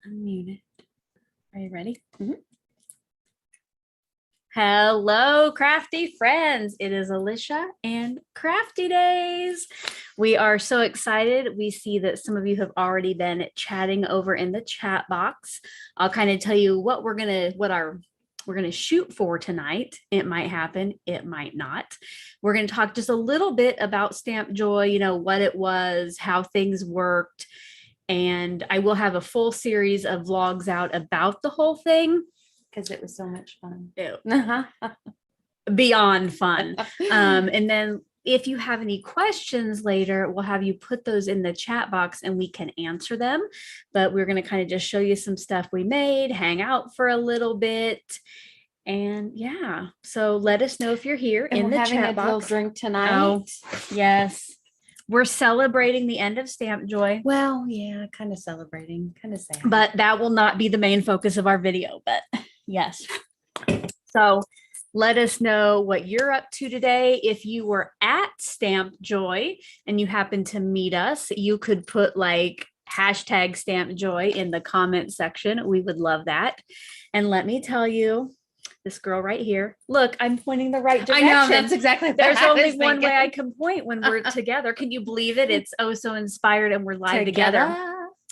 Unmute it. Are you ready? Mm-hmm. Hello, crafty friends. It is Alicia and CraftyDaze. We are so excited. We see that some of you have already been chatting over in the chat box. I'll kind of tell you what we're gonna shoot for tonight. It might happen, it might not. We're gonna talk just a little bit about Stamp Joy, what it was, how things worked, and I will have a full series of vlogs out about the whole thing. Because it was so much fun. Beyond fun. And then if you have any questions later, we'll have you put those in the chat box and we can answer them. But we're going to kind of just show you some stuff we made, hang out for a little bit. And yeah, so let us know if you're here And in the chat box. Little drink tonight. Oh, yes. We're celebrating the end of Stamp Joy. Well, yeah, kind of celebrating, kind of sad. But that will not be the main focus of our video, but yes. So let us know what you're up to today. If you were at Stamp Joy and you happen to meet us, you could put like hashtag Stamp Joy in the comment section. We would love that. And let me tell you, this girl right here, look, I'm pointing the right direction. I know, that's exactly what There's I only was one thinking. way I can point when we're together. Can you believe it? It's oh so inspired and we're live together.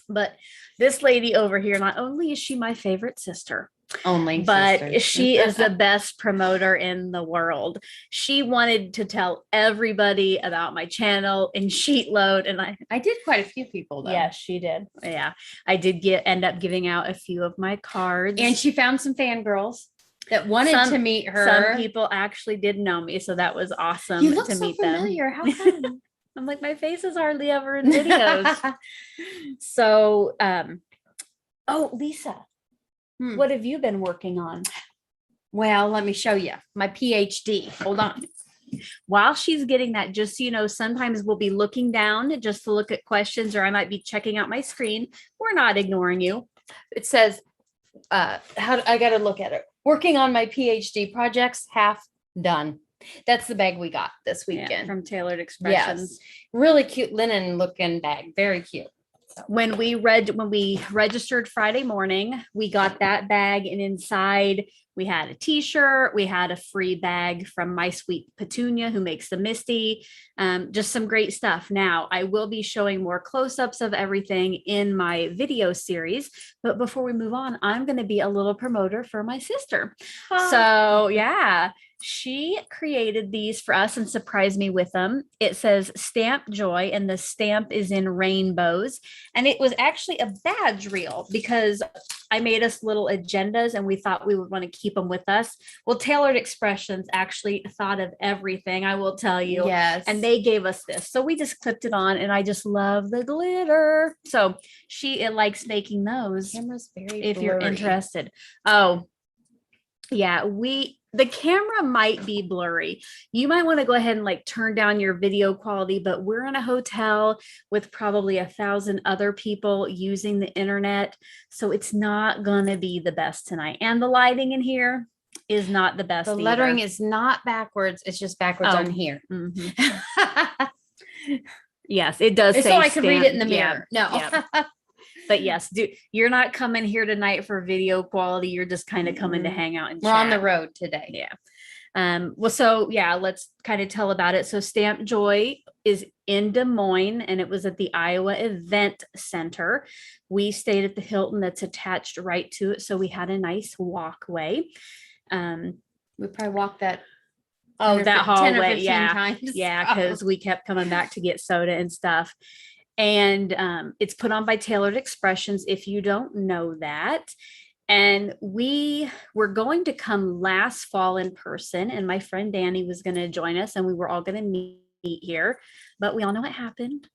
But this lady over here, not only is she my favorite sister, but sisters. She is the best promoter in the world. She wanted to tell everybody about my channel in sheet load, and I did quite a few people though. Yes, she did. Yeah, I did end up giving out a few of my cards, and she found some fangirls that wanted to meet her. Some people actually did know me, so that was awesome. You look to so meet familiar. them. How come? I'm like, my face is hardly ever in videos. So, oh, Lisa, what have you been working on? Well, let me show you my PhD. Hold on. While she's getting that, just so you know, sometimes we'll be looking down just to look at questions, or I might be checking out my screen. We're not ignoring you. It says, I got to look at it. Working on my PhD projects, half done. That's the bag we got this weekend from Tailored Expressions. Yes. Really cute linen looking bag. Very cute. When we registered Friday morning, we got that bag, and inside we had a t-shirt, we had a free bag from My Sweet Petunia, who makes the Misty, just some great stuff. Now, I will be showing more close-ups of everything in my video series, but before we move on, I'm going to be a little promoter for my sister. So yeah, she created these for us and surprised me with them. It says Stamp Joy, and the stamp is in rainbows. And it was actually a badge reel because I made us little agendas and we thought we would want to keep them with us. Well, Tailored Expressions actually thought of everything, I will tell you. Yes. And they gave us this. So we just clipped it on, and I just love the glitter. So she likes making those. The camera's very if blurry. You're interested. Oh, yeah, the camera might be blurry. You might want to go ahead and like turn down your video quality, but we're in a hotel with probably 1,000 other people using the internet. So it's not going to be the best tonight. And the lighting in here is not the best. The lettering is not backwards. It's just backwards on here. Mm-hmm. Yes, it does. So I can read it in the mirror. No. Yeah. But yes, you're not coming here tonight for video quality. You're just kind of coming to hang out and we're chat. on the road today. Yeah. Well, so yeah, let's kind of tell about it. So Stamp Joy is in Des Moines, and it was at the Iowa Event Center. We stayed at the Hilton that's attached right to it. So we had a nice walkway. We probably walked that. That hallway. 10 or 15 times. Yeah. Because we kept coming back to get soda and stuff. And it's put on by Tailored Expressions, if you don't know that. And we were going to come last fall in person, and my friend Danny was going to join us, and we were all going to meet here, but we all know what happened.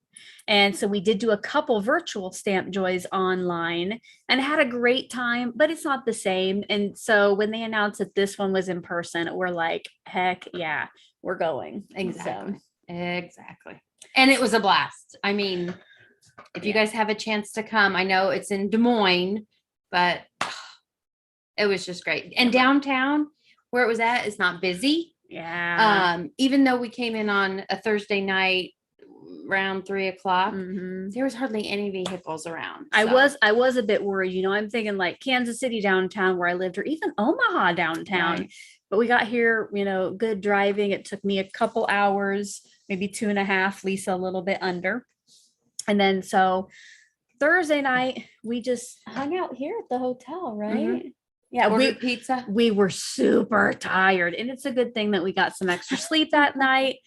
And so we did do a couple virtual Stamp Joys online and had a great time, but it's not the same. And so when they announced that this one was in person, we're like, heck yeah, we're going. Exactly. Exactly. And it was a blast. I mean, if you guys have a chance to come, I know it's in Des Moines, but it was just great. And downtown where it was at is not busy. Yeah. Even though we came in on a Thursday night, around 3 o'clock. Mhm. There was hardly any vehicles around. I so. was a bit worried, I'm thinking like Kansas City downtown where I lived, or even Omaha downtown. Right. But we got here, good driving. It took me a couple hours, maybe 2.5, Lisa a little bit under. And then so Thursday night, we just hung out here at the hotel, right? Mhm. Yeah, Ordered pizza. we were super tired, and it's a good thing that we got some extra sleep that night.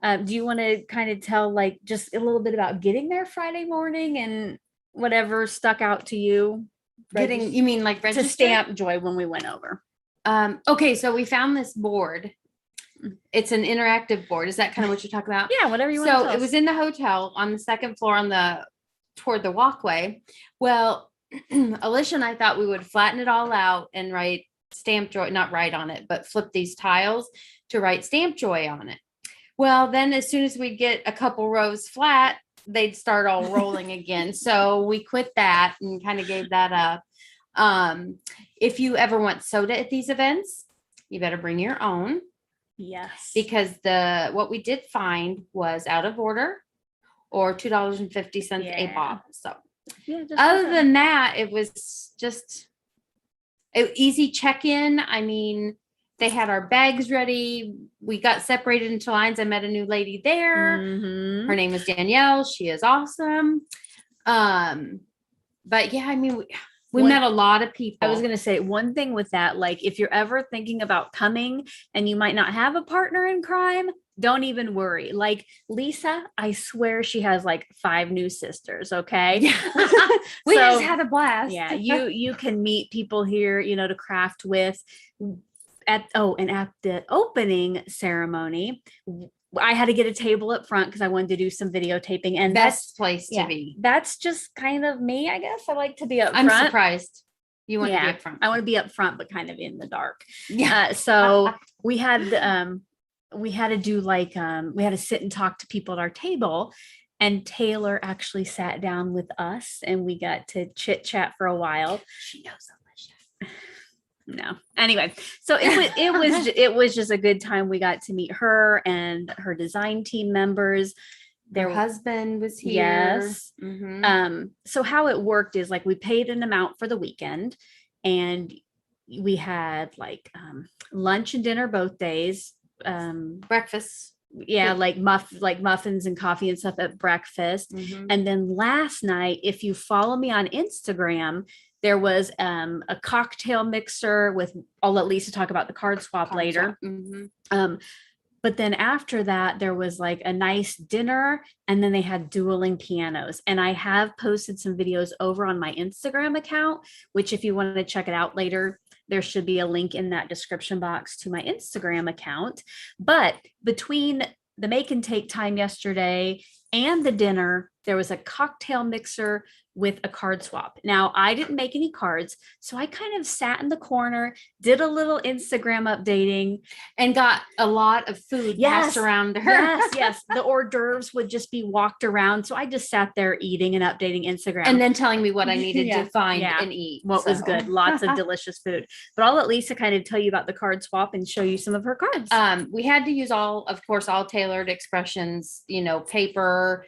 Do you want to kind of tell like just a little bit about getting there Friday morning and whatever stuck out to you? You mean like To register? Stamp Joy when we went over. Okay, so we found this board. It's an interactive board. Is that kind of what you're talking about? Yeah, whatever you want. So it was in the hotel on the second floor toward the walkway. Well, Alicia and I thought we would flatten it all out and write Stamp Joy, not write on it, but flip these tiles to write Stamp Joy on it. Well, then as soon as we get a couple rows flat, they'd start all rolling again. So we quit that and kind of gave that up. If you ever want soda at these events, you better bring your own. Yes. Because what we did find was out of order or $2.50 a bottle. So other than that, it was just an easy check-in. I mean, they had our bags ready. We got separated into lines. I met a new lady there. Mhm. Her name is Danielle. She is awesome. But yeah, I mean, we met a lot of people. I was going to say one thing with that, like if you're ever thinking about coming and you might not have a partner in crime, don't even worry. Like Lisa, I swear she has like 5 new sisters. Okay. Yeah. We just had a blast. Yeah. You can meet people here, to craft with at the opening ceremony. I had to get a table up front because I wanted to do some videotaping, and best place to be. That's just kind of me, I guess. I like to be up I'm front. surprised you want to be up front. I want to be up front, but kind of in the dark. Yeah. So we had to do like we had to sit and talk to people at our table, and Taylor actually sat down with us, and we got to chit chat for a while. She knows Alicia. No. Anyway, so it was just a good time. We got to meet her and her design team members. Their husband was here. Yes. Mm-hmm. So how it worked is like we paid an amount for the weekend, and we had like lunch and dinner both days. Breakfast. Yeah, like muffins and coffee and stuff at breakfast. Mm-hmm. And then last night, if you follow me on Instagram, there was a cocktail mixer with, I'll let Lisa talk about the card swap later. Mm-hmm. But then after that, there was like a nice dinner, and then they had dueling pianos. And I have posted some videos over on my Instagram account, which if you want to check it out later, there should be a link in that description box to my Instagram account. But between the make and take time yesterday and the dinner, there was a cocktail mixer with a card swap. Now, I didn't make any cards, so I kind of sat in the corner, did a little Instagram updating, and got a lot of food passed around to her. Yes. The hors d'oeuvres would just be walked around. So I just sat there eating and updating Instagram. And then telling me what I needed to find and eat. What was good. Lots of delicious food. But I'll let Lisa kind of tell you about the card swap and show you some of her cards. We had to use all tailored expressions, paper,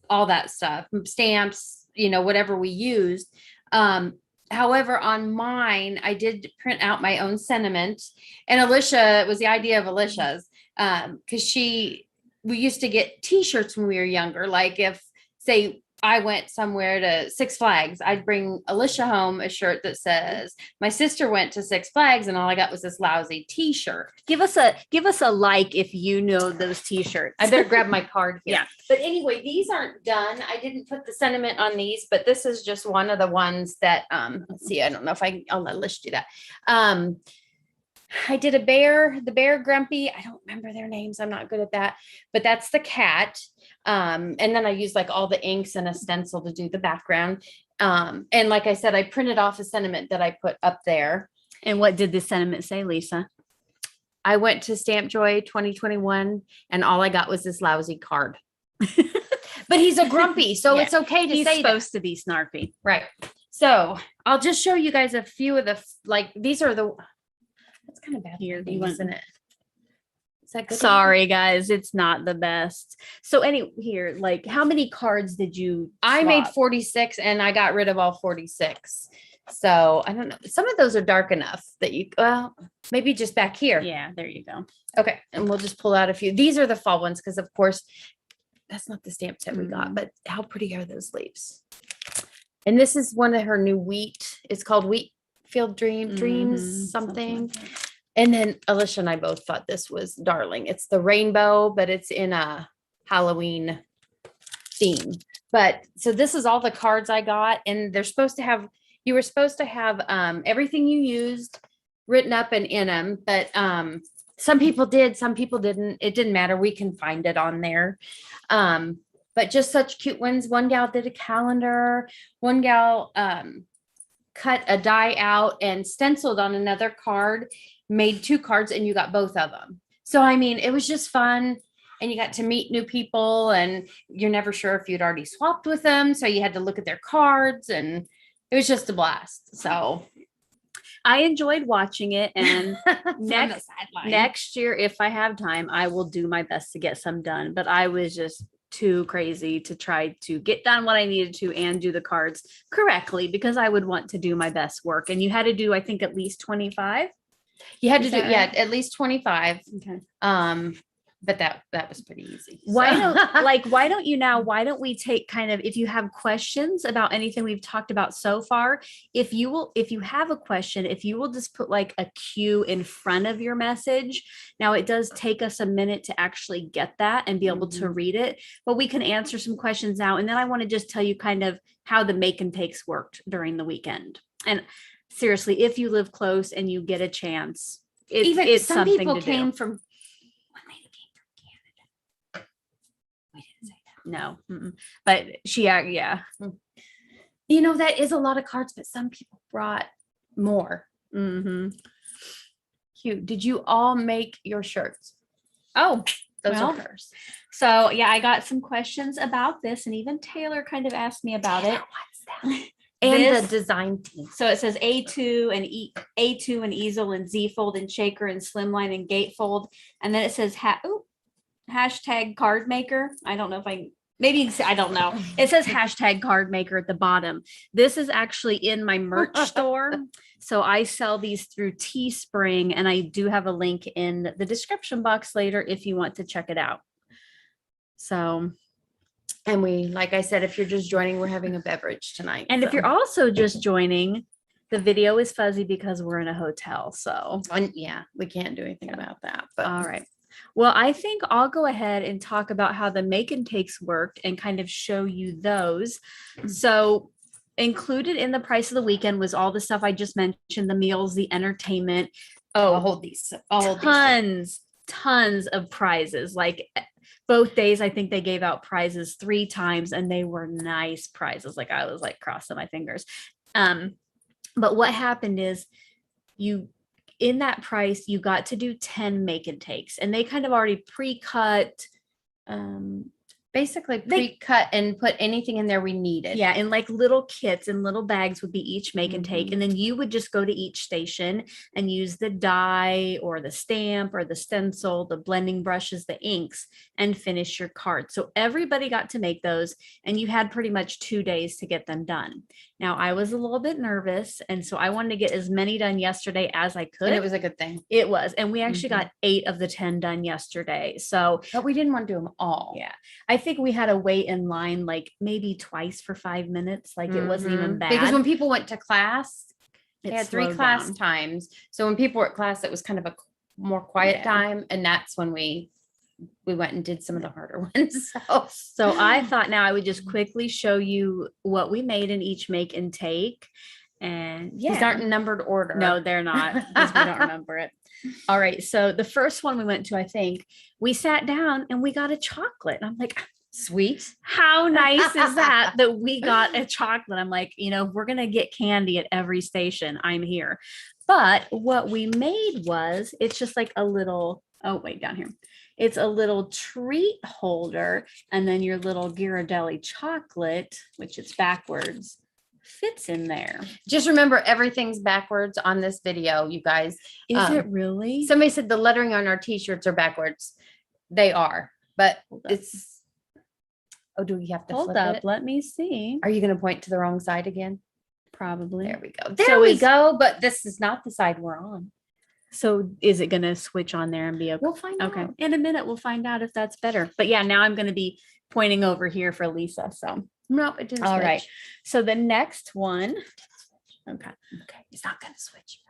all that stuff, stamps, whatever we used. However, on mine, I did print out my own sentiment, and Alicia, it was the idea of Alicia's, because we used to get t-shirts when we were younger. Like if, say, I went somewhere to Six Flags, I'd bring Alicia home a shirt that says, my sister went to Six Flags and all I got was this lousy t-shirt. Give us a like if you know those t-shirts. I better grab my card here. Yeah. But anyway, these aren't done. I didn't put the sentiment on these, but this is just one of the ones that, let's see, I don't know if I'll let Alicia do that. I did the bear grumpy. I don't remember their names. I'm not good at that, but that's the cat. And then I used like all the inks and a stencil to do the background. And like I said, I printed off a sentiment that I put up there. And what did the sentiment say, Lisa? I went to Stamp Joy 2021 and all I got was this lousy card. But he's a grumpy, so it's okay to say supposed to be snarky. Right. So I'll just show you guys a few of these are the, that's kind of bad here, isn't it? that good? Sorry, guys, it's not the best. So here, like, how many cards did you I made swap? 46 and I got rid of all 46. So I don't know. Some of those are dark enough that well, maybe just back here. Yeah, there you go. Okay. And we'll just pull out a few. These are the fall ones because, of course, that's not the stamp set we got, but how pretty are those leaves? And this is one of her new wheat. It's called Wheat Field Dreams, something. Like that. And then Alicia and I both thought this was darling. It's the rainbow, but it's in a Halloween theme. But so this is all the cards I got, and you were supposed to have everything you used written up and in them, but some people did, some people didn't. It didn't matter. We can find it on there. But just such cute ones. One gal did a calendar. One gal cut a die out and stenciled on another card, made 2 cards, and you got both of them. So, I mean, it was just fun. And you got to meet new people, and you're never sure if you'd already swapped with them. So you had to look at their cards, and it was just a blast. So I enjoyed watching it, and next year, if I have time, I will do my best to get some done. But I was just too crazy to try to get done what I needed to and do the cards correctly, because I would want to do my best work. And you had to do, I think, at least 25. You had to do, at least 25. Okay. But that was pretty easy. Why don't we take kind of, if you have questions about anything we've talked about so far, if you have a question, if you will just put like a Q in front of your message. Now it does take us a minute to actually get that and be able to read it, but we can answer some questions now. And then I want to just tell you kind of how the make and takes worked during the weekend. And seriously, if you live close and you get a chance, it's some something people to came do. from We didn't say that. No, but yeah. You know, that is a lot of cards, but some people brought more. Cute. Did you all make your shirts? Oh, Those are hers. So yeah, I got some questions about this, and even Taylor kind of asked me about it. And the design team. So it says A2 and A2 and easel and Z fold and shaker and slimline and gatefold, and then it says hashtag card maker. I don't know if I don't know. It says hashtag card maker at the bottom. This is actually in my merch store. So I sell these through Teespring, and I do have a link in the description box later if you want to check it out. So, and like I said, if you're just joining, we're having a beverage tonight. And if you're also just joining, the video is fuzzy because we're in a hotel. So we can't do anything about that. But all right. Well, I think I'll go ahead and talk about how the make and takes worked and kind of show you those. So included in the price of the weekend was all the stuff I just mentioned, the meals, the entertainment. I'll hold these. Tons of prizes. Like both days, I think they gave out prizes 3 times, and they were nice prizes. Like I was like crossing my fingers. But what happened is in that price, you got to do 10 make and takes, and they kind of already pre-cut, basically pre-cut and put anything in there we needed. Yeah, in like little kits and little bags would be each make and take, and then you would just go to each station and use the die or the stamp or the stencil, the blending brushes, the inks, and finish your card. So everybody got to make those, and you had pretty much 2 days to get them done. Now I was a little bit nervous, and so I wanted to get as many done yesterday as I could. And it was a good thing. It was, and we actually got 8 of the 10 done yesterday. So, but we didn't want to do them all. Yeah, I think we had to wait in line like maybe twice for 5 minutes. Like it wasn't even bad. Because when people went to class, they had 3 class down. times. So when people were at class, it was kind of a more quiet time, and that's when we went and did some of the harder ones. So I thought now I would just quickly show you what we made in each make and take. And these aren't in numbered order. No, they're not, because we don't remember it. All right. So the first one we went to, I think we sat down and we got a chocolate. And I'm like, sweet. How nice is that we got a chocolate? I'm like, we're going to get candy at every station. I'm here. But what we made was, it's just like a little, down here. It's a little treat holder, and then your little Ghirardelli chocolate, which is backwards, fits in there. Just remember, everything's backwards on this video, you guys. Is it really? Somebody said the lettering on our t-shirts are backwards. They are, but it's. Oh, do we have to hold flip up? it? Let me see. Are you going to point to the wrong side again? Probably. There we go. There we go. But this is not the side we're on. So is it going to switch on there and be okay? We'll find out. Okay. In a minute, we'll find out if that's better. But yeah, now I'm going to be pointing over here for Lisa. So no, it didn't. All switch. right. So the next one. Okay. Okay. It's not going to switch.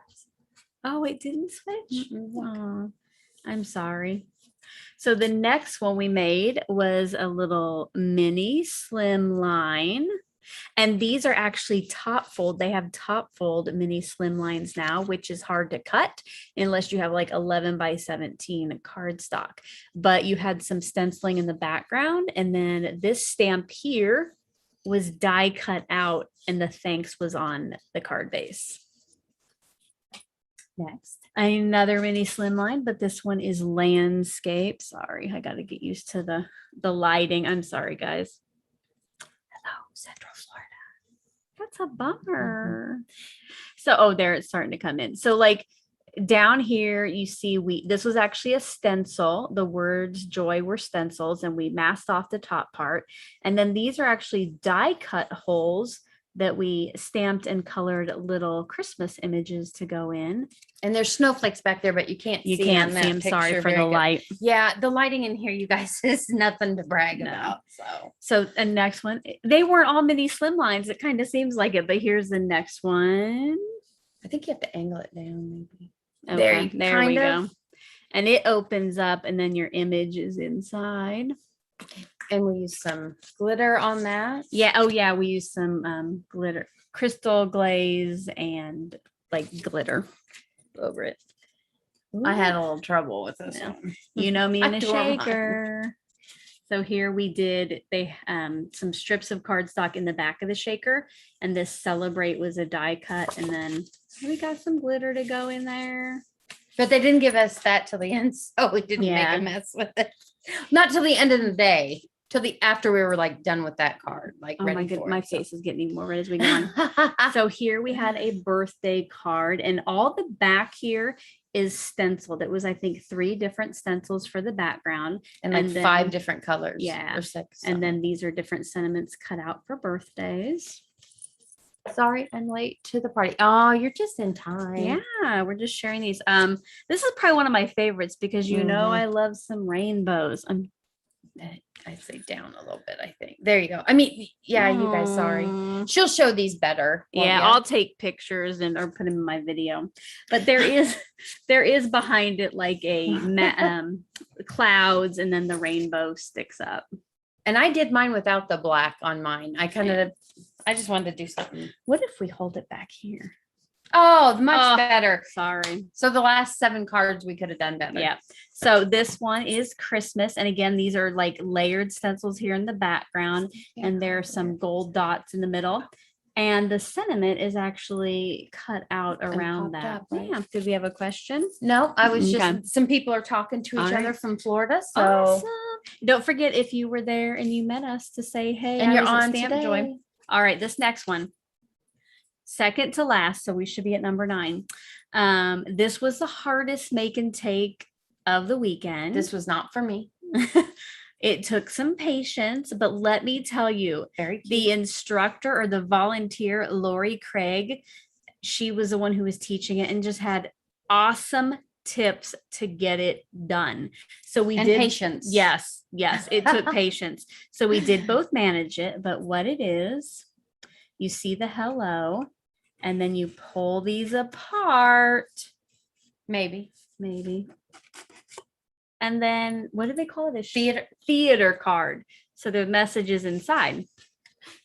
Oh, it didn't switch. Oh, I'm sorry. So the next one we made was a little mini slim line. And these are actually top fold. They have top fold mini slim lines now, which is hard to cut unless you have like 11 by 17 cardstock. But you had some stenciling in the background. And then this stamp here was die cut out and the thanks was on the card base. Next, another mini slim line, but this one is landscape. Sorry, I got to get used to the lighting. I'm sorry, guys. Hello, Central Florida. That's a bummer. So, oh, there it's starting to come in. So like down here, you see this was actually a stencil. The words joy were stencils and we masked off the top part. And then these are actually die cut holes that we stamped and colored little Christmas images to go in. And there's snowflakes back there, but you can't see them. Sorry for the light. Yeah, the lighting in here, you guys, is nothing to brag about. So the next one, they weren't all mini slim lines. It kind of seems like it, but here's the next one. I think you have to angle it down, maybe. Okay, there we go. And it opens up and then your image is inside. And we use some glitter on that. Yeah. Oh yeah. We use some glitter, crystal glaze and like glitter over it. Ooh. I had a little trouble with this one. You know me and a shaker. So here we did some strips of cardstock in the back of the shaker, and this celebrate was a die cut, and then we got some glitter to go in there. But they didn't give us that till the end, so we didn't make a mess with it. Not till the end of the day, till after we were like done with that card, like oh ready my face is getting more red as we go on. So here we had a birthday card, and all the back here is stenciled. It was, I think, 3 different stencils for the background and like then, 5 different colors. Yeah. Or 6. And then these are different sentiments cut out for birthdays. Sorry, I'm late to the party. Oh, you're just in time. Yeah, we're just sharing these. This is probably one of my favorites because you know I love some rainbows. I say down a little bit, I think. There you go. I mean, yeah, you guys, sorry. She'll show these better. Yeah, I'll take pictures or put them in my video. But there is behind it like a clouds and then the rainbow sticks up. And I did mine without the black on mine. I just wanted to do something. What if we hold it back here? Oh, much better. Sorry. So the last 7 cards we could have done better. Yeah. So this one is Christmas. And again, these are like layered stencils here in the background. Yeah. And there are some gold dots in the middle. And the sentiment is actually cut out around that. Up, right? Yeah. Did we have a question? No, I was just, some people are talking to each other from Florida. So awesome. Don't forget, if you were there and you met us, to say, hey, and you're on Stamp today. Joy. All right, this next one. Second to last, so we should be at number 9. This was the hardest make and take of the weekend. This was not for me. It took some patience, but let me tell you, the instructor or the volunteer, Lori Craig, she was the one who was teaching it and just had awesome tips to get it done. So we did patience. Yes, it took patience. So we did both manage it, but what it is, you see the hello, and then you pull these apart. Maybe. And then what do they call it? A theater card. So the message is inside.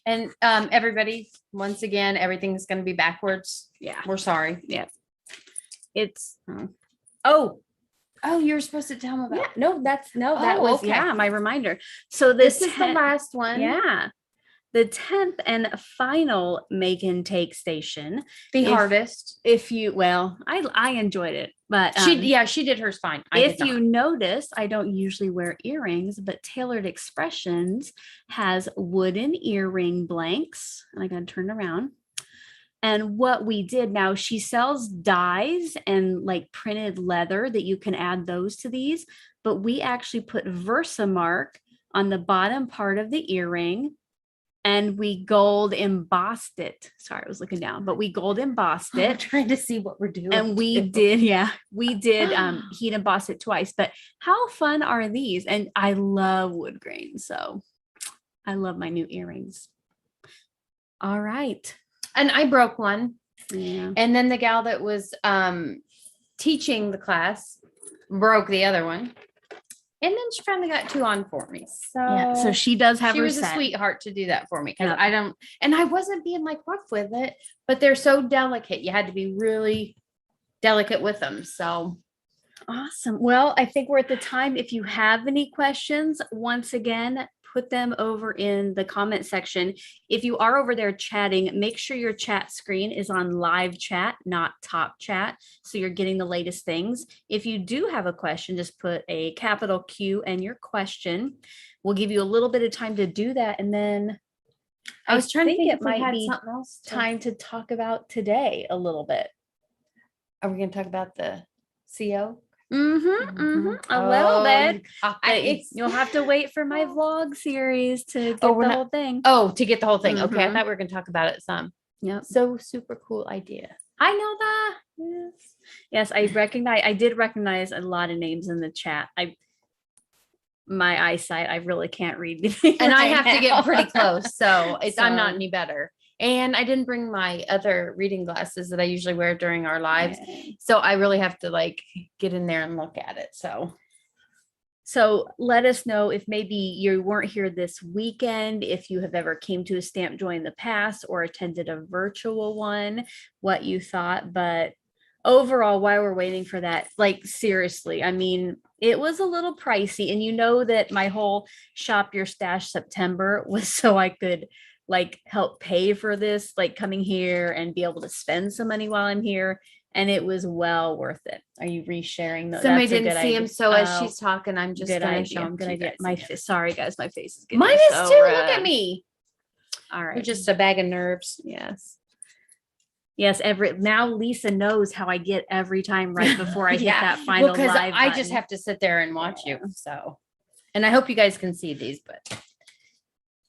And everybody, once again, everything's going to be backwards. Yeah. We're sorry. Yeah. It's Oh, you're supposed to tell them about. Yeah. That was okay. My reminder. So this is the last one. Yeah. The 10th and final make and take station. The hardest. I enjoyed it, but she did hers fine. If you notice, I don't usually wear earrings, but Tailored Expressions has wooden earring blanks. And I got to turn around. And what we did, now she sells dyes and like printed leather that you can add those to these, but we actually put Versamark on the bottom part of the earring and we gold embossed it. Sorry, I was looking down, but we gold embossed I'm it. trying to see what we're doing. And we did heat emboss it twice. But how fun are these? And I love wood grain, so I love my new earrings. All right. And I broke one. Yeah. And then the gal that was teaching the class broke the other one. And then she finally got two on for me. So she does have she her was a set. sweetheart to do that for me because Yep. I don't, and I wasn't being like rough with it, but they're so delicate. You had to be really delicate with them. So Awesome. Well, I think we're at the time. If you have any questions, once again, put them over in the comment section. If you are over there chatting, make sure your chat screen is on live chat, not top chat, so you're getting the latest things. If you do have a question, just put a capital Q and your question. We'll give you a little bit of time to do that. And then I was trying to think it if we might had be something else. time to talk about today a little bit. Are we going to talk about the CO? A little bit. You'll have to wait for my vlog series to get the whole thing. Oh, to get the whole thing. Okay. I Mhm. thought we were going to talk about it some. Yep. So super cool idea. I know that. Yes, I did recognize a lot of names in the chat. My eyesight, I really can't read anything. And I right have to now. get pretty close. So I'm not So- any better. And I didn't bring my other reading glasses that I usually wear during our lives. Okay. So I really have to like get in there and look at it. So let us know if maybe you weren't here this weekend, if you have ever came to a stamp joy in the past or attended a virtual one, what you thought. But overall, while we're waiting for that, like seriously, I mean, it was a little pricey. And you know that my whole Shop Your Stash September was so I could like help pay for this, like coming here and be able to spend some money while I'm here. And it was well worth it. Are you resharing those? somebody didn't see him. So as she's talking, I'm just good going to idea. show him. Good to you idea. guys. Sorry guys, my face is getting Mine is so too. Look red. at me. All right. You're just a bag of nerves. Yes. Now Lisa knows how I get every time right before I hit that final because live I just button. have to sit there and watch you. So, and I hope you guys can see these, but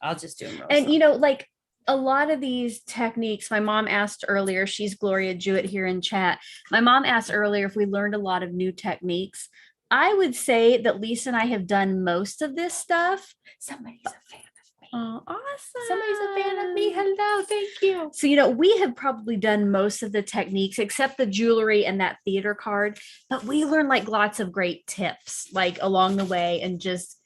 I'll just do them. And you know, like a lot of these techniques, my mom asked earlier, she's Gloria Jewett here in chat. My mom asked earlier if we learned a lot of new techniques. I would say that Lisa and I have done most of this stuff. Somebody's a fan of me. Oh, awesome. Somebody's a fan of me. Hello. Thank you. So, you know, we have probably done most of the techniques except the jewelry and that theater card, but we learned like lots of great tips like along the way and just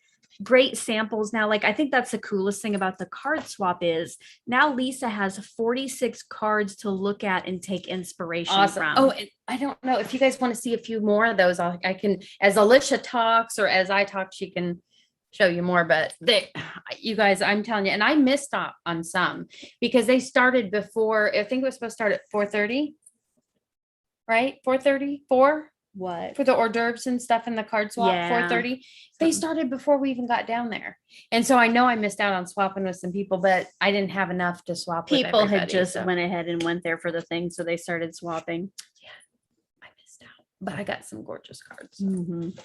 great samples. Now, like, I think that's the coolest thing about the card swap is now Lisa has 46 cards to look at and take inspiration from. Oh, and I don't know if you guys want to see a few more of those. I can, as Alicia talks or as I talk, she can show you more, but you guys, I'm telling you, and I missed out on some because they started before, I think it was supposed to start at 4:30, right? 4:34. What? For the hors d'oeuvres and stuff in the card swap, Yeah. 4:30. They started before we even got down there. And so I know I missed out on swapping with some people, but I didn't have enough to swap with People had everybody, just so went ahead and went there for the thing, so they started swapping. I missed out. But I got some gorgeous cards. Mhm.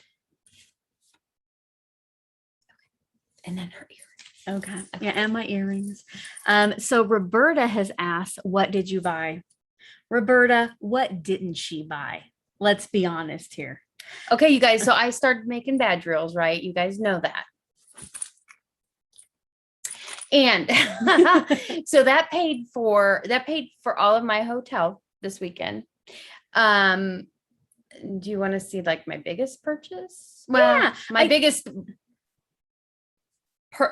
And then her earrings. Okay. Yeah, and my earrings. So Roberta has asked, what did you buy? Roberta, what didn't she buy? Let's be honest here. Okay, you guys. So I started making badge reels, right? You guys know that. And so that paid for all of my hotel this weekend. Do you want to see like my biggest purchase? Well, Yeah, my biggest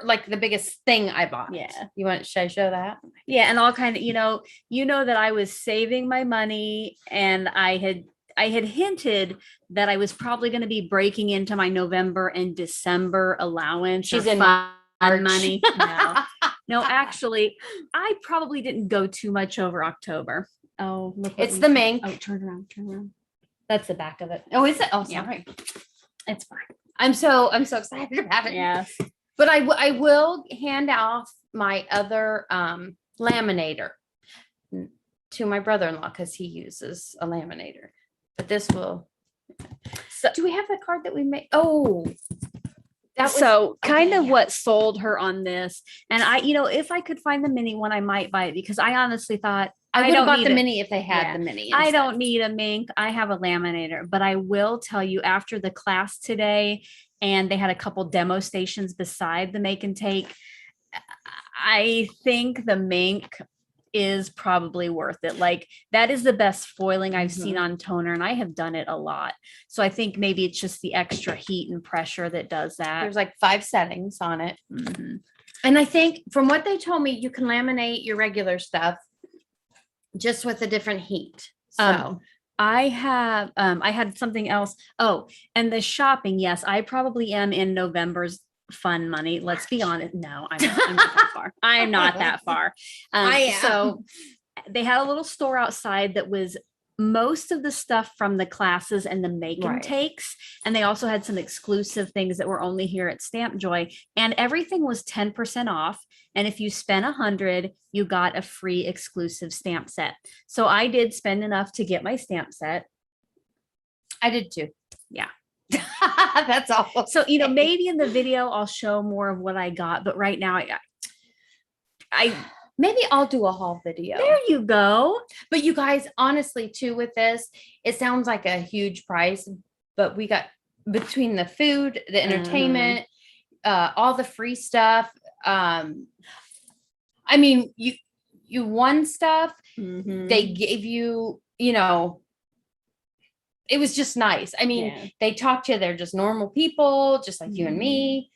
like the biggest thing I bought. Yeah. Should I show that? Yeah, and all kind of, you know that I was saving my money and I had hinted that I was probably going to be breaking into my November and December allowance. She's or in fun March. money. No, actually, I probably didn't go too much over October. Oh, look. It's the mink. Oh, turn around. That's the back of it. Oh, is it? Oh, Yeah. sorry. It's fine. I'm so excited about it. Yes. But I will hand off my other laminator. to my brother-in-law because he uses a laminator. But this will. So do we have the card that we made? Oh, that was so kind okay, of yeah. what sold her on this. And I, if I could find the mini one, I might buy it because I honestly thought I would have don't bought need the it. mini if they had Yeah. the mini. I instead. don't need a mink. I have a laminator, but I will tell you after the class today, and they had a couple demo stations beside the make and take. I think the mink is probably worth it. Like that is the best foiling I've seen Mhm. on toner, and I have done it a lot. So I think maybe it's just the extra heat and pressure that does that. There's like 5 settings on it. Mhm. And I think from what they told me, you can laminate your regular stuff just with a different heat. So I had something else. Oh, and the shopping. Yes, I probably am in November's fun money. Let's be honest. No, I'm not that far. I'm not that far. I am. So they had a little store outside that was most of the stuff from the classes and the make and Right. takes. And they also had some exclusive things that were only here at Stamp Joy. And everything was 10% off. And if you spent 100, you got a free exclusive stamp set. So I did spend enough to get my stamp set. I did too. Yeah. That's all. So, maybe in the video, I'll show more of what I got. But right now, I maybe I'll do a haul video. There you go. But you guys, honestly, too, with this, it sounds like a huge price, but we got between the food, the entertainment, all the free stuff. I mean, you won stuff. Mhm. They gave you, it was just nice. I mean, they talk to you. They're just normal people, just like you and me.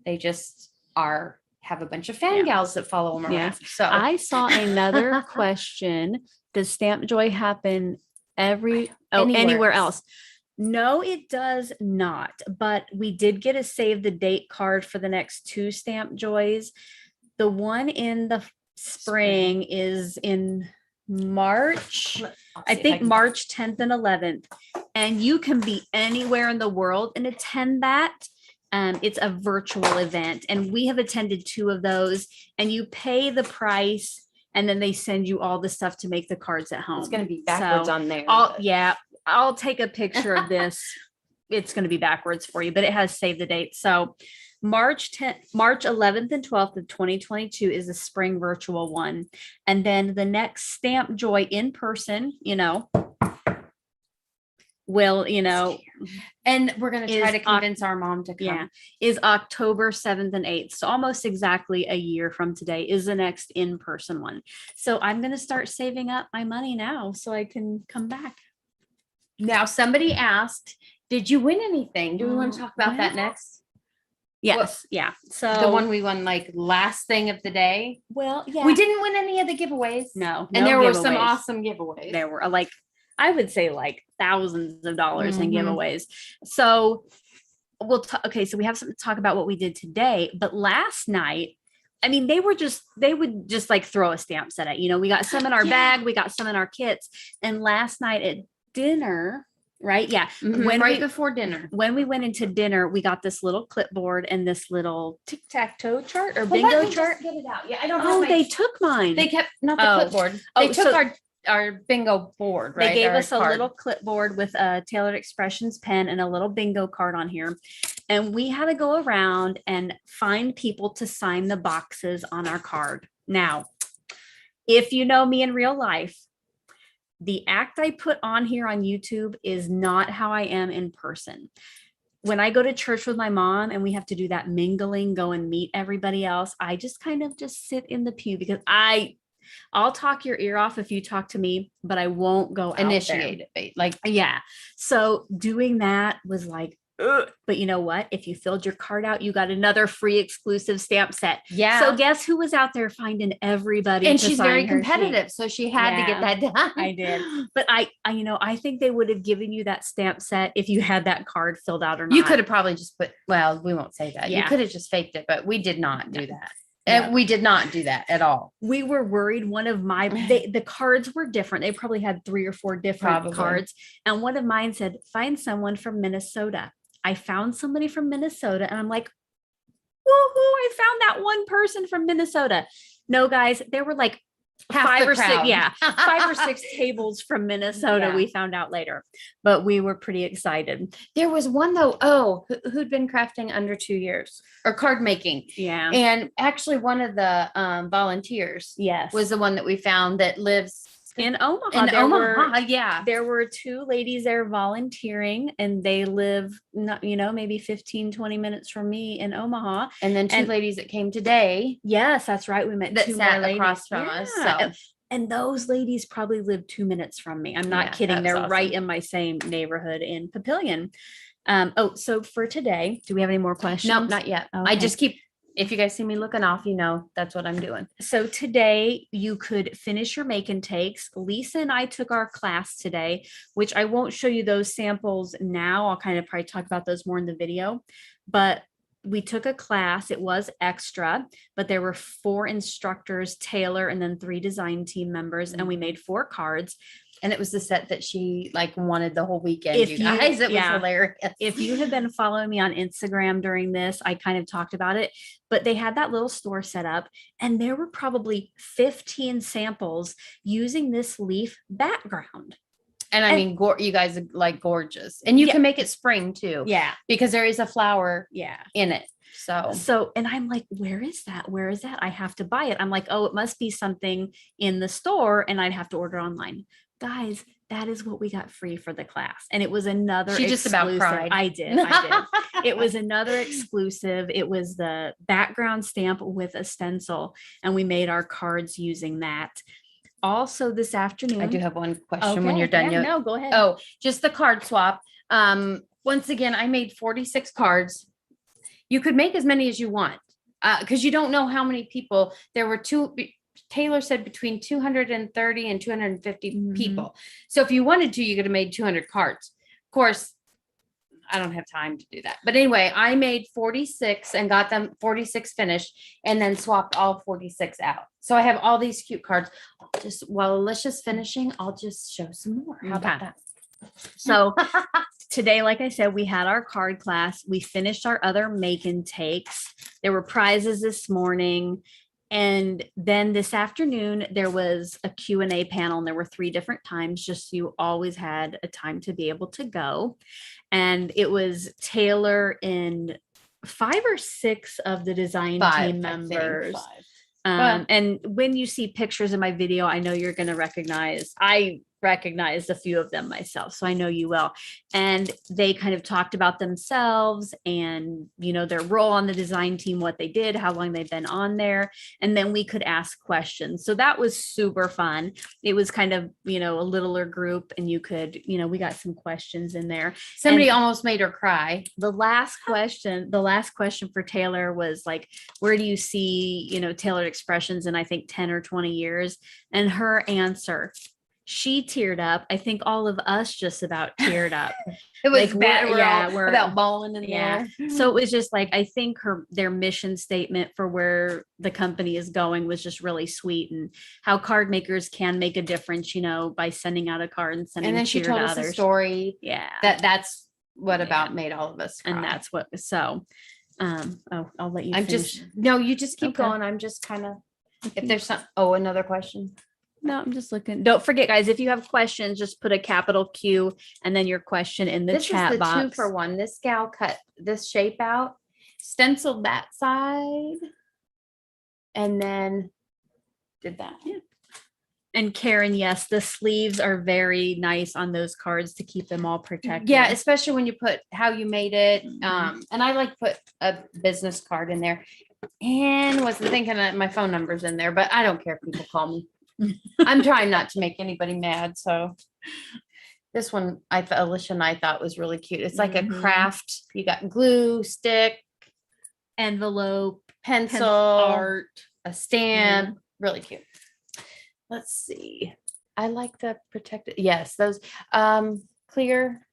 They just have a bunch of fan gals that follow them around. Yeah. So I saw another question. Does Stamp Joy happen anywhere else? No, it does not. But we did get a save the date card for the next 2 Stamp Joys. The one in the spring is in March. I think March 10th and 11th. And you can be anywhere in the world and attend that. It's a virtual event, and we have attended 2 of those, and you pay the price and then they send you all the stuff to make the cards at home. It's going to be backwards on there. I'll take a picture of this. It's going to be backwards for you, but it has saved the date. So March 11th and 12th of 2022 is a spring virtual one. And then the next Stamp Joy in person, will, and we're going to try to convince our mom to come. Yeah, is October 7th and 8th. So almost exactly a year from today is the next in-person one. So I'm going to start saving up my money now so I can come back. Now, somebody asked, did you win anything? Do we want to talk about that next? Yes. Yeah. So the one we won like last thing of the day. Well, yeah. We didn't win any of the giveaways. No. And there were some awesome giveaways. There were I would say thousands of dollars in giveaways. So so we have something to talk about what we did today, but last night, I mean, they would just throw a stamp set at, we got some in our bag, we got some in our kits. And last night at dinner, right? Yeah. Before dinner. When we went into dinner, we got this little clipboard and this little tic-tac-toe chart or bingo chart. Get it out. Yeah, I don't know. Oh, they took mine. They kept not the clipboard. They took our bingo board, right? They gave us a little clipboard with a Tailored Expressions pen and a little bingo card on here. And we had to go around and find people to sign the boxes on our card. Now, if you know me in real life, the act I put on here on YouTube is not how I am in person. When I go to church with my mom and we have to do that mingling, go and meet everybody else, I just kind of just sit in the pew because I'll talk your ear off if you talk to me, but I won't go initiate it. Yeah. So doing that was like, ugh. But you know what? If you filled your card out, you got another free exclusive stamp set. Yeah. So guess who was out there finding everybody? And she's very competitive. So she had to get that done. I did. But I think they would have given you that stamp set if you had that card filled out or not. You could have probably just we won't say that. Yeah. You could have just faked it, but we did not do that. And we did not do that at all. We were worried the cards were different. They probably had 3 or 4 different cards. And one of mine said, find someone from Minnesota. I found somebody from Minnesota and I'm like, woohoo, I found that one person from Minnesota. No, guys, there were like Half five the or six, crowd. yeah, 5 or 6 tables from Minnesota. Yeah. We found out later, but we were pretty excited. There was one though, who'd been crafting under 2 years or card making. Yeah. And actually one of the volunteers Yes. was the one that we found that lives in Omaha. Yeah. There were 2 ladies there volunteering, and they live, maybe 15, 20 minutes from me in Omaha. And then 2 ladies that came today. Yes, that's right. We met that 2 sat more ladies across from us. So. And those ladies probably live 2 minutes from me. I'm not kidding. They're right in my same neighborhood in Papillion. So for today, do we have any more questions? No, not yet. Okay. I just keep, if you guys see me looking off, that's what I'm doing. So today you could finish your make and takes. Lisa and I took our class today, which I won't show you those samples now. I'll kind of probably talk about those more in the video, but we took a class. It was extra, but there were 4 instructors, Taylor, and then 3 design team members, and we made 4 cards. And it was the set that she wanted the whole weekend. It was hilarious. If you have been following me on Instagram during this, I kind of talked about it, but they had that little store set up, and there were probably 15 samples using this leaf background. And I mean, you guys are like gorgeous, and you can make it spring too. Yeah. Because there is a flower in it. So, and I'm like, where is that? Where is that? I have to buy it. I'm like, oh, it must be something in the store, and I'd have to order online. Guys, that is what we got free for the class. And it was another She just about cried. I did. It was another exclusive. It was the background stamp with a stencil, and we made our cards using that. Also this afternoon. I do have one question when you're done. No, go ahead. Oh, just the card swap. Once again, I made 46 cards. You could make as many as you want because you don't know how many people. There were Taylor said between 230 and 250 people. So if you wanted to, you could have made 200 cards. Of course, I don't have time to do that. But anyway, I made 46 and got them 46 finished, and then swapped all 46 out. So I have all these cute cards. Just while Alicia's finishing, I'll just show some more. How about that? So today, like I said, we had our card class. We finished our other make and takes. There were prizes this morning. And then this afternoon, there was a Q&A panel, and there were 3 different times, just so you always had a time to be able to go. And it was Taylor and 5 or 6 of the design team members. And when you see pictures in my video, I know you're going to recognize, I recognized a few of them myself, so I know you will. And they kind of talked about themselves and, their role on the design team, what they did, how long they've been on there. And then we could ask questions. So that was super fun. It was kind of, a littler group, and you could, we got some questions in there. Somebody almost made her cry. The last question for Taylor was like, where do you see, tailored expressions in, I think, 10 or 20 years? And her answer, she teared up. I think all of us just about teared up. It was bad. We're about bawling in the air. So it was just like, I think their mission statement for where the company is going was just really sweet, and how card makers can make a difference, by sending out a card and sending. And then she told us a story. Yeah. That's what about made all of us cry. And that's what. So, I'll let you. You just keep going. I'm just kind of. If there's another question. No, I'm just looking. Don't forget, guys, if you have questions, just put a capital Q and then your question in the chat box. 2 for 1. This gal cut this shape out, stenciled that side, and then did that. Yeah. And Karen, yes, the sleeves are very nice on those cards to keep them all protected. Yeah, especially when you put how you made it. And I put a business card in there, and wasn't thinking that my phone number's in there, but I don't care if people call me. I'm trying not to make anybody mad. So this one, Alicia and I thought was really cute. It's like a craft. You got glue, stick, envelope, pencil, art, a stamp. Really cute. Let's see. I like the protected. Yes, those clear.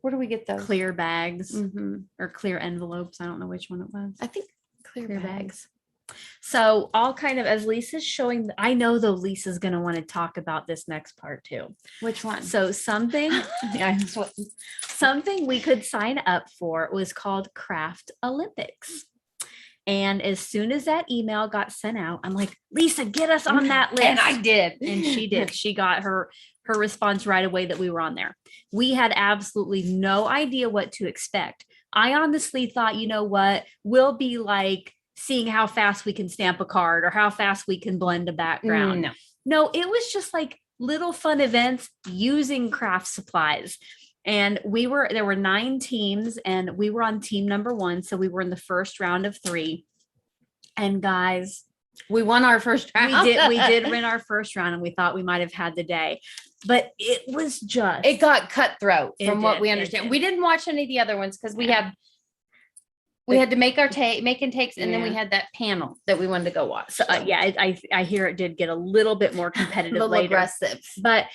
Where do we get those? Clear bags or clear envelopes. I don't know which one it was. I think clear bags. So all kind of, as Lisa's showing, I know though Lisa's going to want to talk about this next part too. Which one? So something we could sign up for was called Craft Olympics. And as soon as that email got sent out, I'm like, Lisa, get us on that list. And I did. And she did. She got her response right away that we were on there. We had absolutely no idea what to expect. I honestly thought, you know what, we'll be like seeing how fast we can stamp a card or how fast we can blend a background. No, it was just like little fun events using craft supplies. And there were 9 teams and we were on team number 1. So we were in the first round of 3. And guys, we won our first round. We did win our first round and we thought we might've had the day, but it got cutthroat from what we understand. We didn't watch any of the other ones because we had to make our make and takes, and then we had that panel that we wanted to go watch. So, I hear it did get a little bit more competitive, a little aggressive, but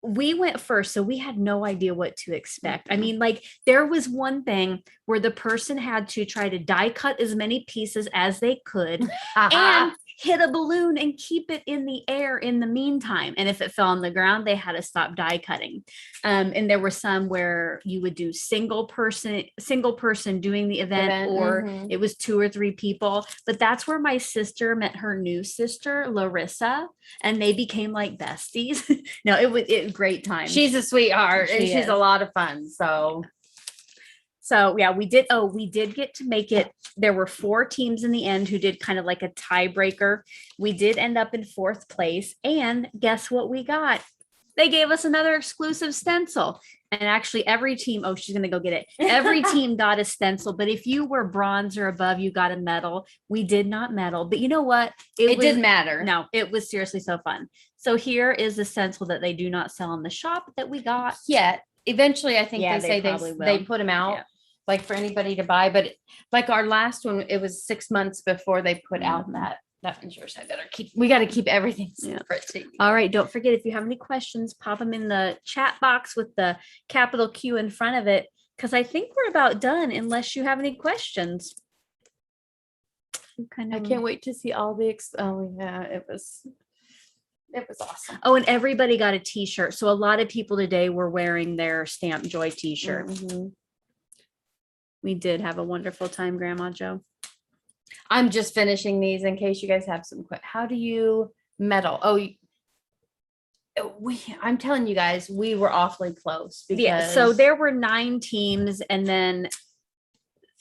we went first, so we had no idea what to expect. I mean, like there was one thing where the person had to try to die cut as many pieces as they could and hit a balloon and keep it in the air in the meantime. And if it fell on the ground, they had to stop die cutting. And there were some where you would do single person doing the event or it was 2 or 3 people. But that's where my sister met her new sister, Larissa, and they became like besties. No, it was a great time. She's a sweetheart and she's a lot of fun. So yeah, we did get to make it. There were 4 teams in the end who did kind of like a tiebreaker. We did end up in 4th place. And guess what we got? They gave us another exclusive stencil. And actually every team, she's going to go get it. Every team got a stencil, but if you were bronze or above, you got a medal. We did not medal, but you know what? It didn't matter. No, it was seriously so fun. So here is the stencil that they do not sell in the shop that we got yet. Eventually, I think they put them out. Yeah. Like for anybody to buy, but like our last one, it was 6 months before they put out that one's yours. We got to keep everything separate. All right. Don't forget, if you have any questions, pop them in the chat box with the capital Q in front of it. Cause I think we're about done unless you have any questions. I can't wait to see all the, it was awesome. Oh, and everybody got a t-shirt. So a lot of people today were wearing their Stamp Joy t-shirt. Mm-hmm. We did have a wonderful time, Grandma Jo. I'm just finishing these in case you guys have some. How do you medal? I'm telling you guys, we were awfully close. So there were 9 teams, and then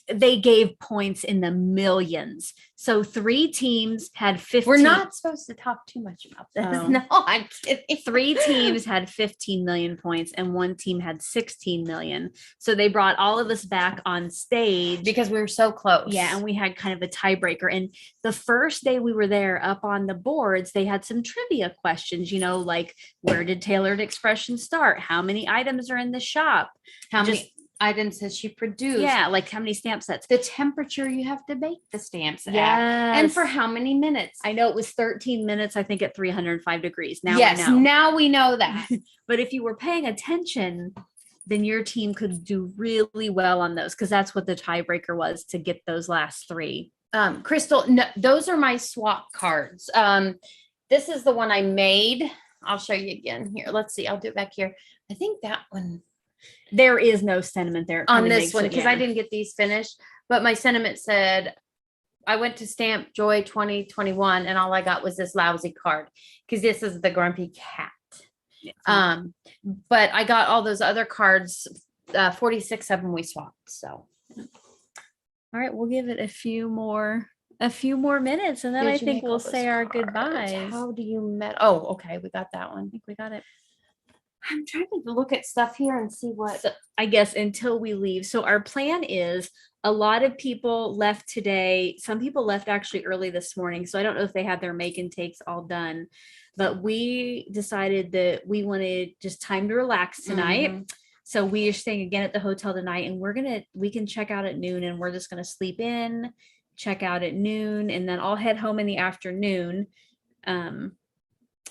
they gave points in the millions. So 3 teams had 15. We're not supposed to talk too much about this. Oh. No, I'm kidding. 3 teams had 15 million points and 1 team had 16 million. So they brought all of us back on stage because we were so close. Yeah. And we had kind of a tiebreaker. And the first day we were there up on the boards, they had some trivia questions, like where did Tailored Expression start? How many items are in the shop? How many items has she produced? Yeah, like how many stamp sets? The temperature you have to bake the stamps at. Yes. And for how many minutes? I know it was 13 minutes, I think at 305 degrees. Now now we know that. But if you were paying attention, then your team could do really well on those because that's what the tiebreaker was to get those last 3. Crystal, no, those are my swap cards. This is the one I made. I'll show you again here. Let's see. I'll do it back here. I think that one. There is no sentiment there on this one because I didn't get these finished, but my sentiment said I went to Stamp Joy 2021 and all I got was this lousy card because this is the grumpy cat. Yeah. But I got all those other cards, 46 of them we swapped. So, all right, we'll give it a few more minutes and then I think we'll say our goodbyes. How do you met? Oh, okay, we got that one. I think we got it. I'm trying to look at stuff here and see what. So, I guess until we leave. So our plan is a lot of people left today. Some people left actually early this morning. So I don't know if they had their make and takes all done, but we decided that we wanted just time to relax tonight. Mm-hmm. So we are staying again at the hotel tonight and we can check out at noon and we're just going to sleep in, check out at noon, and then I'll head home in the afternoon.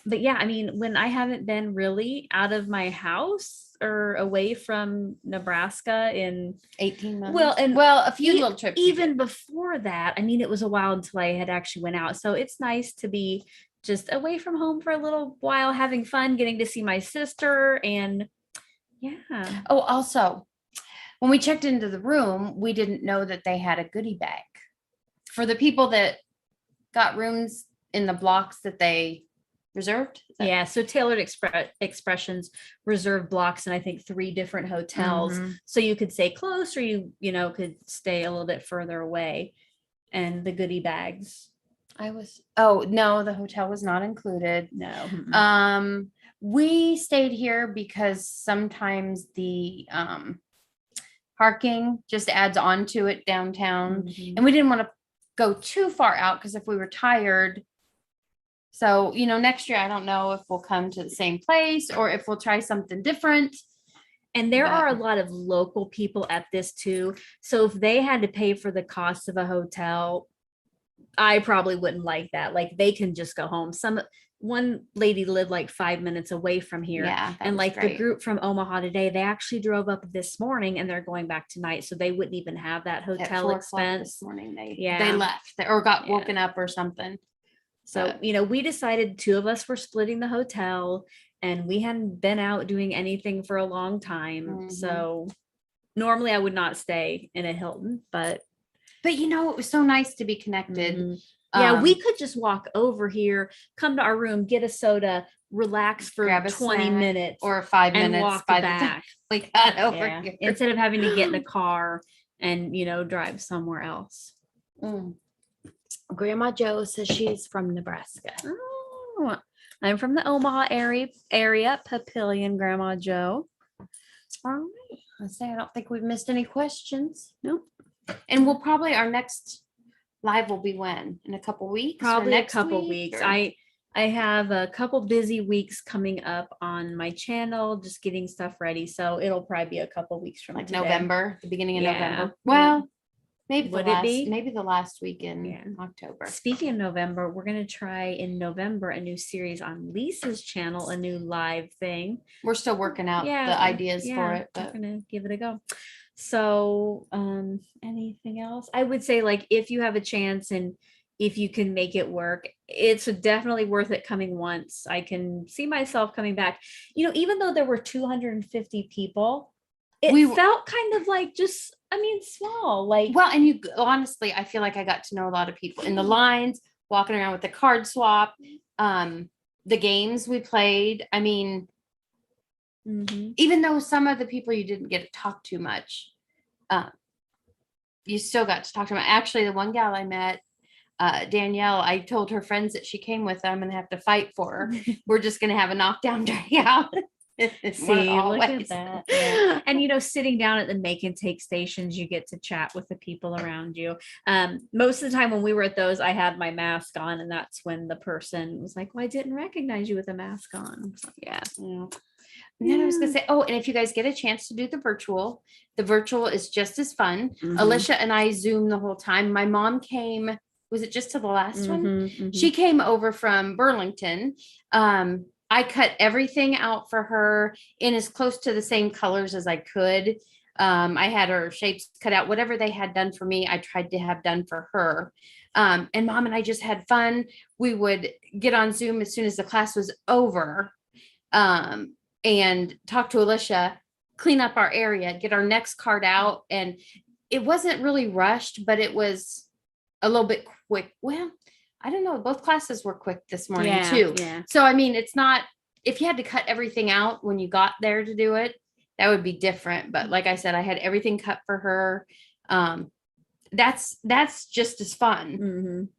But yeah, I mean, when I haven't been really out of my house or away from Nebraska in 18 months. Well, a few little trips. Even before that, I mean, it was a while until I had actually went out. So it's nice to be just away from home for a little while, having fun, getting to see my sister and yeah. Oh, also, when we checked into the room, we didn't know that they had a goodie bag for the people that got rooms in the blocks that they reserved. Yeah, so Tailored Expressions reserved blocks in I think 3 different hotels. So you could stay close or you could stay a little bit further away. And the goodie bags. No, the hotel was not included. No. We stayed here because sometimes the parking just adds on to it downtown. And we didn't want to go too far out because if we were tired. So, next year, I don't know if we'll come to the same place or if we'll try something different. And there are a lot of local people at this too. So if they had to pay for the cost of a hotel, I probably wouldn't like that. Like they can just go home. One lady lived like 5 minutes away from here. Yeah, and like great. The group from Omaha today, they actually drove up this morning and they're going back tonight. So they wouldn't even have that hotel expense. This morning they left or got woken up or something. So, we decided 2 of us were splitting the hotel and we hadn't been out doing anything for a long time. So normally I would not stay in a Hilton, but it was so nice to be connected. Yeah, we could just walk over here, come to our room, get a soda, relax for 20 minutes or 5 minutes, walk back. We got over here. Instead of having to get in a car and, drive somewhere else. Grandma Joe says she's from Nebraska. Oh, I'm from the Omaha area, Papillion, Grandma Joe. All right. I don't think we've missed any questions. Nope. And we'll probably, our next live will be when? In a couple weeks? Probably a couple weeks. Or? I have a couple busy weeks coming up on my channel, just getting stuff ready. So it'll probably be a couple weeks from like today. November, the beginning of November. Well, maybe maybe the last week in October. Speaking of November, we're going to try in November a new series on Lisa's channel, a new live thing. We're still working out the ideas for it, but we're going to give it a go. So, anything else? I would say like if you have a chance and if you can make it work, it's definitely worth it coming once. I can see myself coming back. Even though there were 250 people, it felt kind of like just small, and honestly, I feel like I got to know a lot of people in the lines, walking around with the card swap, the games we played. Even though some of the people you didn't get to talk to much, you still got to talk to them. Actually, the one gal I met, Danielle, I told her friends that she came with, I'm going to have to fight for her. We're just going to have a knockdown drag out. See, look at that. Yeah. And sitting down at the make and take stations, you get to chat with the people around you. Most of the time when we were at those, I had my mask on, and that's when the person was like, well, I didn't recognize you with a mask on. So, yeah. And then I was gonna say, and if you guys get a chance to do the virtual is just as fun. Alicia and I Zoom the whole time. My mom came, was it just to the last one? She came over from Burlington. I cut everything out for her in as close to the same colors as I could. I had her shapes cut out, whatever they had done for me, I tried to have done for her. And Mom and I just had fun. We would get on Zoom as soon as the class was over, and talk to Alicia, clean up our area, get our next card out. And it wasn't really rushed, but it was a little bit quick. Well, I don't know. Both classes were quick this morning too. Yeah. So, it's not, if you had to cut everything out when you got there to do it, that would be different. But like I said, I had everything cut for her. That's just as fun.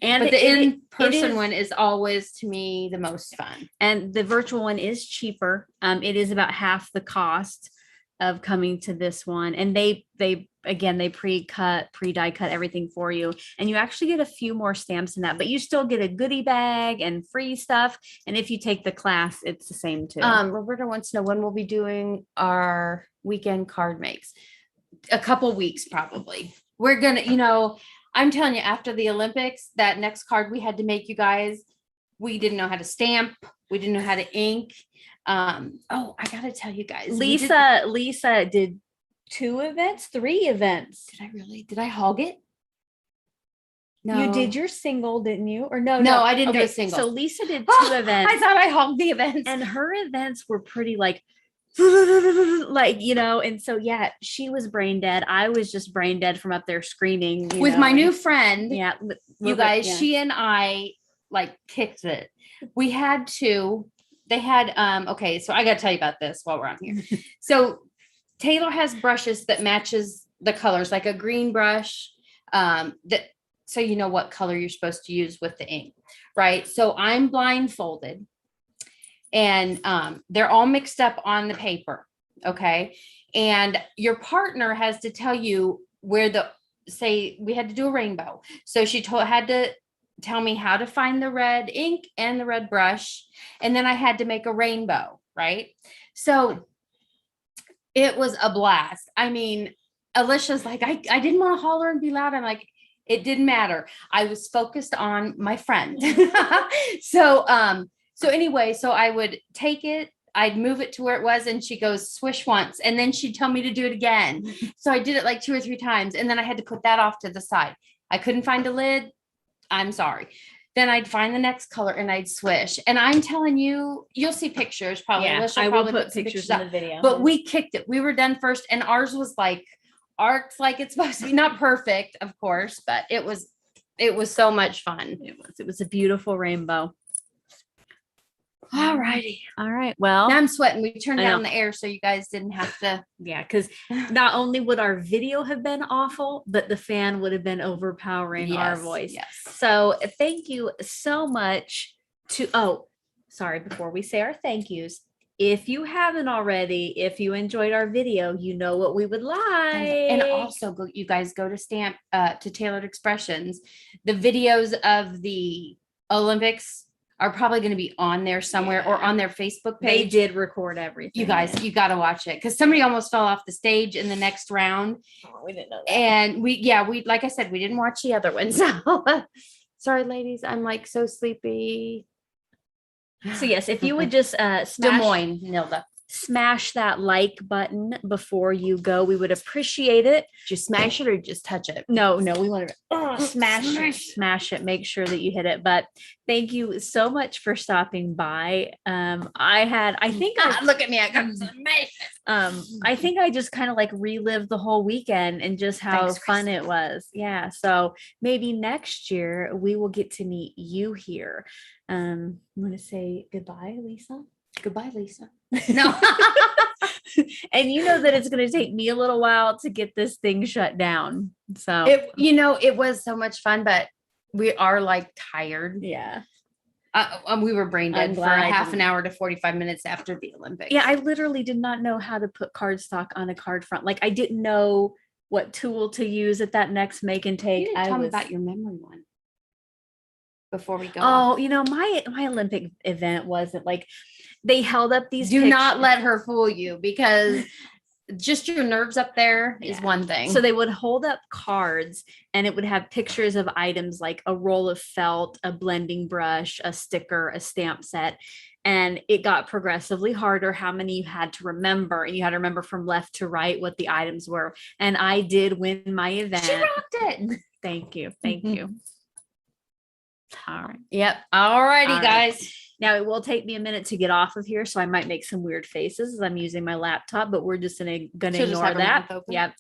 And but the in-person one is always, to me, the most fun. And the virtual one is cheaper. It is about half the cost of coming to this one. And they pre-cut, die cut everything for you. And you actually get a few more stamps in that, but you still get a goodie bag and free stuff. And if you take the class, it's the same too. Roberta wants to know when we'll be doing our weekend card makes. A couple weeks, probably. We're going to, I'm telling you, after the Olympics, that next card we had to make, you guys, we didn't know how to stamp. We didn't know how to ink. I got to tell you guys. Lisa did 3 events. Did I really? Did I hog it? No. You did your single, didn't you? Or no, I didn't do a single. So Lisa did 2 events. I thought I hogged the events. And her events were pretty like, and so, yeah, she was brain dead. I was just brain dead from up there screaming. With my new friend. Yeah. You guys, she and I like kicked it. We had to, they had, okay, so I got to tell you about this while we're on here. So Taylor has brushes that matches the colors, like a green brush, that, so you know what color you're supposed to use with the ink, right? So I'm blindfolded and they're all mixed up on the paper. Okay. And your partner has to tell you where say we had to do a rainbow. So she had to tell me how to find the red ink and the red brush. And then I had to make a rainbow. Right. So it was a blast. I mean, Alicia's like, I didn't want to holler and be loud. I'm like, it didn't matter. I was focused on my friend. So anyway, so I would take it, I'd move it to where it was, and she goes swish once, and then she'd tell me to do it again. So I did it like 2 or 3 times, and then I had to put that off to the side. I couldn't find a lid. I'm sorry. Then I'd find the next color and I'd swish. And I'm telling you, you'll see pictures probably. Yeah, Alicia I will probably put some pictures in the up. video. But we kicked it. We were done first, and ours was like arcs like it's supposed to be. Not perfect, of course, but it was so much fun. It was a beautiful rainbow. All righty. All right. Well, Now I'm sweating. We turned I down know. the air so you guys didn't have to. yeah, because not only would our video have been awful, but the fan would have been overpowering our Yes, voice. yes. So thank you so much sorry, before we say our thank yous, if you haven't already, if you enjoyed our video, you know what we would like. And also you guys go to Tailored Expressions. The videos of the Olympics are probably going to be on there somewhere or on their Facebook they page. did record everything. You guys, you got to watch it because somebody almost fell off the stage in the next round. Oh, we didn't know that. And we, like I said, we didn't watch the other one. So sorry, ladies. I'm like so sleepy. So yes, if you would just Des smash Moines, Nilda. smash that like button before you go. We would appreciate it. Just smash it or just touch it? No, we want to smash it. Make sure that you hit it. But thank you so much for stopping by. I think Look at me. I got some I think I just kind of like relived the whole weekend and just how Thanks, fun Kristen. it was. Yeah. So maybe next year we will get to meet you here. I'm going to say goodbye, Lisa. Goodbye, Lisa. No. And you know that it's going to take me a little while to get this thing shut down. So It was so much fun, but we are like tired. yeah. We were brain I'm dead for glad I half an didn't- hour to 45 minutes after the Olympics. Yeah, I literally did not know how to put cardstock on a card front. Like I didn't know what tool to use at that next make and You take. didn't I tell me was about your memory one before we go. Oh, my Olympic event wasn't like they held up these. Do not let her fool you because just your nerves up there is Yeah. one thing. So they would hold up cards and it would have pictures of items like a roll of felt, a blending brush, a sticker, a stamp set. And it got progressively harder how many you had to remember. And you had to remember from left to right what the items were. And I did win my event. She rocked it. Thank you. Thank you. All right. Yep. All righty, All right. guys. Now it will take me a minute to get off of here, so I might make some weird faces as I'm using my laptop, but we're just gonna She'll just ignore have her that. mouth open. Yep.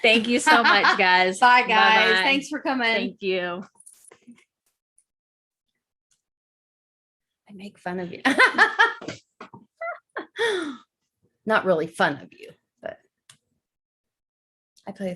Thank you so much, guys. Bye, guys. Bye-bye. Thanks for coming. Thank you. I make fun of you. Not really fun of you, but I play